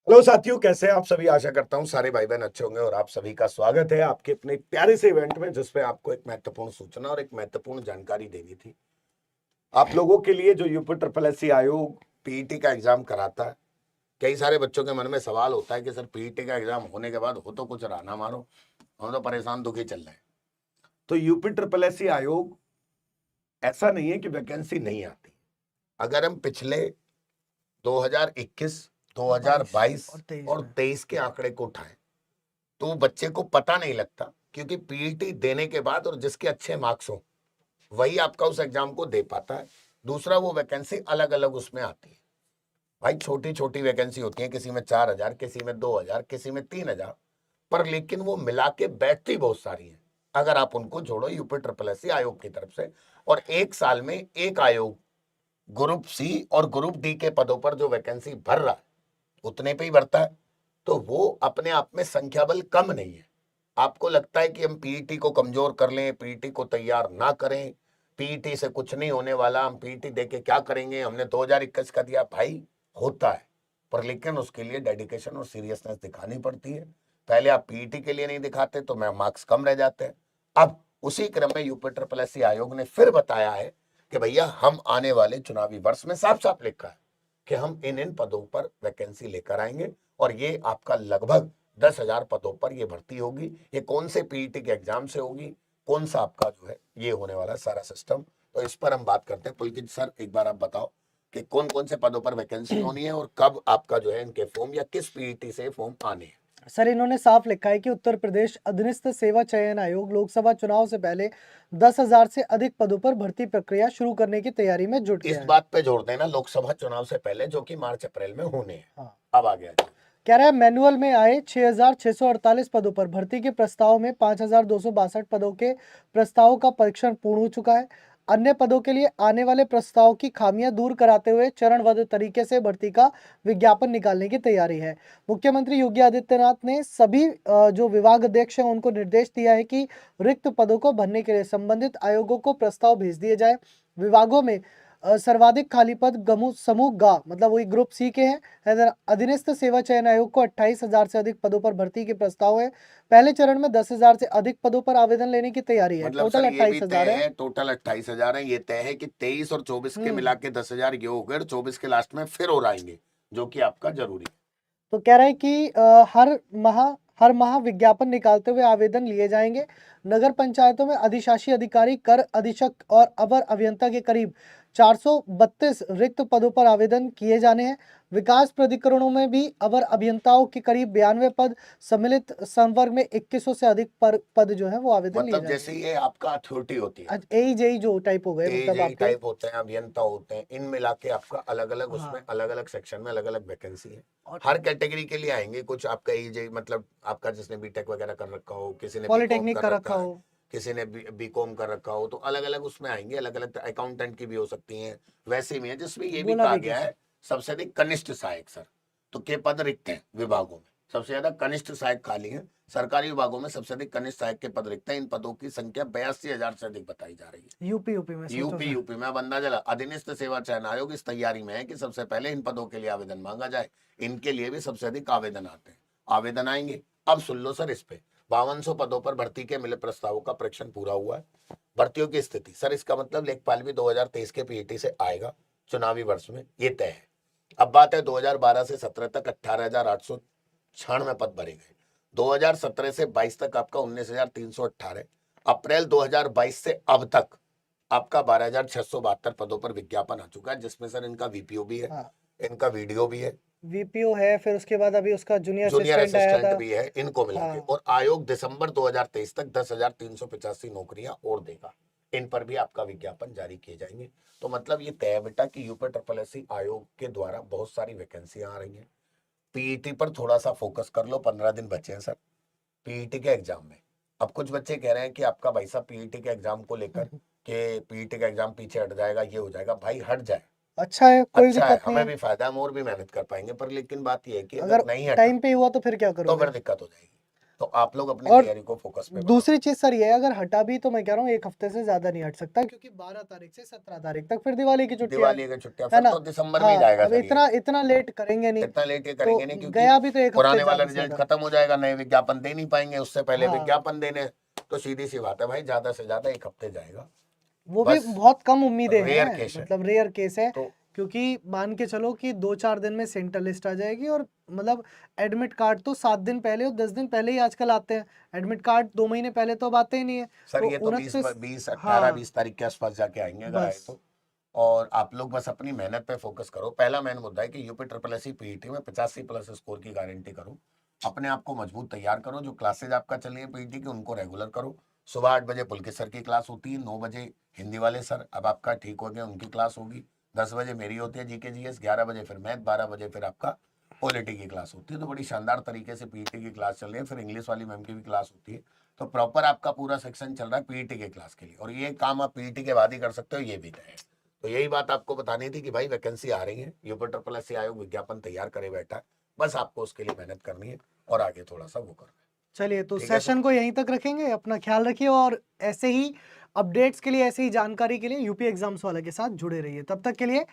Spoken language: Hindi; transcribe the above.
हेलो साथियों, कैसे हैं आप सभी। आशा करता हूं सारे भाई बहन अच्छे होंगे और आप सभी का स्वागत है आपके अपने प्यारे से इवेंट में, जिसमें आपको एक महत्वपूर्ण सूचना और एक महत्वपूर्ण जानकारी देनी थी। आप लोगों के लिए जो यूपी ट्रिपल एस सी आयोग पीईटी का एग्जाम कराता है, कई सारे बच्चों के मन में सवाल होता है कि सर पीईटी का एग्जाम होने के बाद हो तो कुछ रहा ना मारो, हम तो परेशान दुखी चल रहे हैं। तो यूपी ट्रिपल एस सी आयोग ऐसा नहीं है कि वैकेंसी नहीं आती। अगर हम पिछले 2021, 2022 और 23 और में 23 के आंकड़े को उठाएं तो बच्चे को पता नहीं लगता, क्योंकि पीईटी देने के बाद और जिसके अच्छे मार्क्स हो वही आपका उस एग्जाम को दे पाता है। दूसरा, वो वैकेंसी अलग अलग उसमें आती है। भाई छोटी छोटी वैकेंसी होती है, किसी में 4,000, किसी में 2,000, किसी में 3,000, पर लेकिन वो मिला के बैठती बहुत सारी है। अगर आप उनको जोड़ो यूपी ट्रिपल एस सी आयोग की तरफ से, और एक साल में एक आयोग ग्रुप सी और ग्रुप डी के पदों पर जो वैकेंसी भर रहा है उतने पे ही भरता है। तो वो अपने आप में संख्या बल कम नहीं है। आपको लगता है कि हम पीईटी को कमजोर कर लें, पीईटी को तैयार ना करें, पीईटी से कुछ नहीं होने वाला, हम पीईटी देके क्या करेंगे, हमने 2021 का दिया। भाई होता है, पर लेकिन उसके लिए डेडिकेशन और सीरियसनेस दिखानी पड़ती है। पहले आप पीईटी के लिए नहीं दिखाते तो मैं मार्क्स कम रह जाते हैं। अब उसी क्रम में यूपी ट्रिपल एस सी आयोग ने फिर बताया है कि भैया हम आने वाले चुनावी वर्ष में साफ साफ लिखा है कि हम इन इन पदों पर वैकेंसी लेकर आएंगे, और ये आपका लगभग 10,000 पदों पर ये भर्ती होगी। ये कौन से पीईटी के एग्जाम से होगी, कौन सा आपका जो है ये होने वाला सारा सिस्टम, तो इस पर हम बात करते हैं। पुलकित सर, एक बार आप बताओ कि कौन कौन से पदों पर वैकेंसी होनी है और कब आपका जो है इनके फॉर्म या किस पीईटी से फॉर्म आने हैं। सर इन्होंने साफ लिखा है कि उत्तर प्रदेश अधीनस्थ सेवा चयन आयोग लोकसभा चुनाव से पहले 10,000 से अधिक पदों पर भर्ती प्रक्रिया शुरू करने की तैयारी में जुट इस गया है। बात पे जोड़ देना, लोकसभा चुनाव से पहले, जो कि मार्च अप्रैल में होने हैं। हाँ, अब आ गया जी। कह रहा है मैनुअल में आए 6,648 पदों पर भर्ती के प्रस्ताव में 5,262 पदों के प्रस्तावों का परीक्षण पूर्ण हो चुका है। अन्य पदों के लिए आने वाले प्रस्ताव की खामियां दूर कराते हुए चरणबद्ध तरीके से भर्ती का विज्ञापन निकालने की तैयारी है। मुख्यमंत्री योगी आदित्यनाथ ने सभी जो विभाग अध्यक्ष हैं उनको निर्देश दिया है कि रिक्त पदों को भरने के लिए संबंधित आयोगों को प्रस्ताव भेज दिए जाए। विभागों में सर्वाधिक खाली पद समूह ग मतलब वही ग्रुप सी के हैं। अधीनस्थ सेवा चयन आयोग को 28,000 से अधिक पदों पर भर्ती के प्रस्ताव है। पहले चरण में 10,000 से अधिक पदों पर आवेदन लेने की तैयारी है। मतलब सर टोटल ये भी तय 28,000 है। है, टोटल 28,000 है। ये तय है कि 23 और 24 के हम्म मिला के 10,000 ये हो गए, 24 के लास्ट में फिर और आएंगे, जो कि आपका जरूरी है। तो कह रहा है कि हर माह विज्ञापन निकालते हुए आवेदन लिए जाएंगे। नगर पंचायतों में अधिशासी अधिकारी, कर अधीक्षक और अवर अभियंता के करीब 432 रिक्त पदों पर आवेदन किए जाने हैं। विकास प्राधिकरणों में भी अवर अभियंताओं के करीब 92 पद, सम्मिलित संवर्ग में 2100 से अधिक पद जो है वो आवेदन लिए मतलब जैसे जाएंगे। ये आपका अथॉरिटी होती है, आज ए जेई जो टाइप हो गए मतलब एजेई आपके। टाइप होते हैं, अभियंता होते हैं, इन मिला के आपका अलग अलग उसमें हाँ, अलग अलग सेक्शन में अलग अलग वैकेंसी है। और हर कैटेगरी के लिए आएंगे। कुछ आपका एजेई मतलब आपका जिसने बीटेक वगैरह कर रखा हो, किसी ने बीकॉम पॉलिटेक्निक कर का रखा रखा है, हो। किसी ने बीकॉम कर रखा हो, तो अलग अलग उसमें आएंगे। अलग अलग अकाउंटेंट की भी हो सकती हैं। वैसे में है जिसमें ये भी बोला कहा गया वैकेंसी। है सबसे अधिक कनिष्ठ सहायक सर, तो के पद रिक्त हैं विभागों में। सबसे ज्यादा कनिष्ठ सहायक खाली है सरकारी विभागों में, सबसे अधिक कनिष्ठ सहायक के पद रिक्त हैं। इन पदों की संख्या 82,000 से अधिक बताई जा रही है। यूपी में सोचो यूपी सर। यूपी में अब अंदाजा लगा। अधीनस्थ सेवा चयन आयोग इस तैयारी में है कि सबसे पहले इन पदों के लिए आवेदन मांगा जाए। इनके लिए भी सबसे अधिक आवेदन आते हैं, आवेदन आएंगे। अब सुन लो सर, इस पे 5200 पदों पर भर्ती के मिले प्रस्तावों का परीक्षण पूरा हुआ है। भर्तियों की स्थिति सर, इसका मतलब लेखपाल भी 2023 के पीईटी से आएगा चुनावी वर्ष में, ये तय है। अब बात है 2012 से 17 तक 18,896 पद भरे गए। 2017 से 22 तक आपका 19,318। अप्रैल 2022 से अब तक आपका 12,672 पदों पर विज्ञापन आ चुका है, जिसमें सर इनका वीपीओ भी है, हाँ, इनका वीडियो भी है, वीपीओ है, फिर उसके बाद अभी उसका जूनियर जूनियर असिस्टेंट आया असिस्टेंट था। भी है, इनको मिला के। हाँ, और आयोग दिसंबर 2023 तक 10,385 नौकरियां और देगा। इन पर भी आपका विज्ञापन जारी किए जाएंगे। तो मतलब ये तय है बेटा कि यूपी ट्रिपल एस सी आयोग के द्वारा बहुत सारी वैकेंसियां आ रही हैं। पीईटी पर थोड़ा सा फोकस कर लो, 15 दिन बचे हैं सर पीईटी के एग्जाम में। अब कुछ बच्चे कह रहे हैं कि आपका भाई साहब पीईटी के एग्जाम को लेकर के पीईटी का एग्जाम पीछे हट जाएगा, ये हो जाएगा। भाई हट जाए, अच्छा है, कोई अच्छा है, दिक्कत नहीं हमें है। भी फायदा, हम और भी मेहनत कर पाएंगे। पर लेकिन बात यह है कि अगर अगर नहीं हटा टाइम पे हुआ तो फिर क्या तो करोगे? फिर दिक्कत हो जाएगी। तो आप लोग अपनी और तैयारी को फोकस पे बढ़ाओ। दूसरी चीज सर ये है, अगर हटा भी तो मैं कह रहा हूँ 1 हफ्ते से ज्यादा नहीं हट सकता, क्योंकि 12 तारीख से 17 तारीख तक फिर दिवाली की छुट्टियां दिवाली है की छुट्टियां है फिर ना। तो दिसंबर में ही हाँ, जाएगा अब सर, ये इतना लेट करेंगे नहीं, इतना लेट ये तो करेंगे नहीं, क्योंकि गया भी तो 1 हफ्ते पुराने वाला ज्यादा से रिजल्ट ज्यादा। खत्म हो जाएगा, नए विज्ञापन दे नहीं पाएंगे, उससे पहले हाँ, विज्ञापन देने, तो सीधी सी बात है भाई, ज्यादा से ज्यादा 1 हफ्ते जाएगा, वो भी बस बहुत कम उम्मीदें रेयर हैं, केस है। मतलब रेयर केस है, तो क्योंकि मान के चलो कि 2-4 दिन में सेंट्रल लिस्ट आ जाएगी, और मतलब एडमिट कार्ड तो 7 दिन पहले और 10 दिन पहले ही आजकल आते हैं। एडमिट कार्ड 2 महीने पहले तो अब आते ही नहीं है। सर तो ये तो 29, 18 हाँ 20 तारीख के आसपास जाके आएंगे अगर आए बस। तो। और आप लोग बस अपनी मेहनत पे फोकस करो। पहला मेन मुद्दा है कि यूपी ट्रिपल एस पीईटी में 85+ स्कोर की गारंटी करो, अपने आप को मजबूत तैयार करो। जो क्लासेज आपका चल रही है पीईटी की, उनको रेगुलर करो। सुबह 8 बजे पुलकित सर की क्लास होती है, 9 बजे हिंदी वाले सर अब आपका ठीक हो गया, उनकी क्लास होगी। 10 बजे मेरी होती है जीके जीएस, 11 बजे फिर मैथ, 12 बजे फिर आपका पॉलिटी की क्लास होती है। तो बड़ी शानदार तरीके से पीईटी की क्लास चल रही है। फिर इंग्लिश वाली मैम की भी क्लास होती है। तो प्रॉपर आपका पूरा सेक्शन चल रहा है पीईटी के क्लास के लिए, और ये काम आप पीईटी के बाद ही कर सकते हो, ये भी तय है। तो यही बात आपको बतानी थी कि भाई वैकेंसी आ रही है, यूपी ट्रिपल एस आयोग विज्ञापन तैयार करे बैठा है, बस आपको उसके लिए मेहनत करनी है और आगे थोड़ा सा वो करना है। चलिए, तो ठीक है सर। सेशन को यहीं तक रखेंगे। अपना ख्याल रखिए, और ऐसे ही अपडेट्स के लिए, ऐसे ही जानकारी के लिए यूपी एग्जाम्स वाला के साथ जुड़े रहिए। तब तक के लिए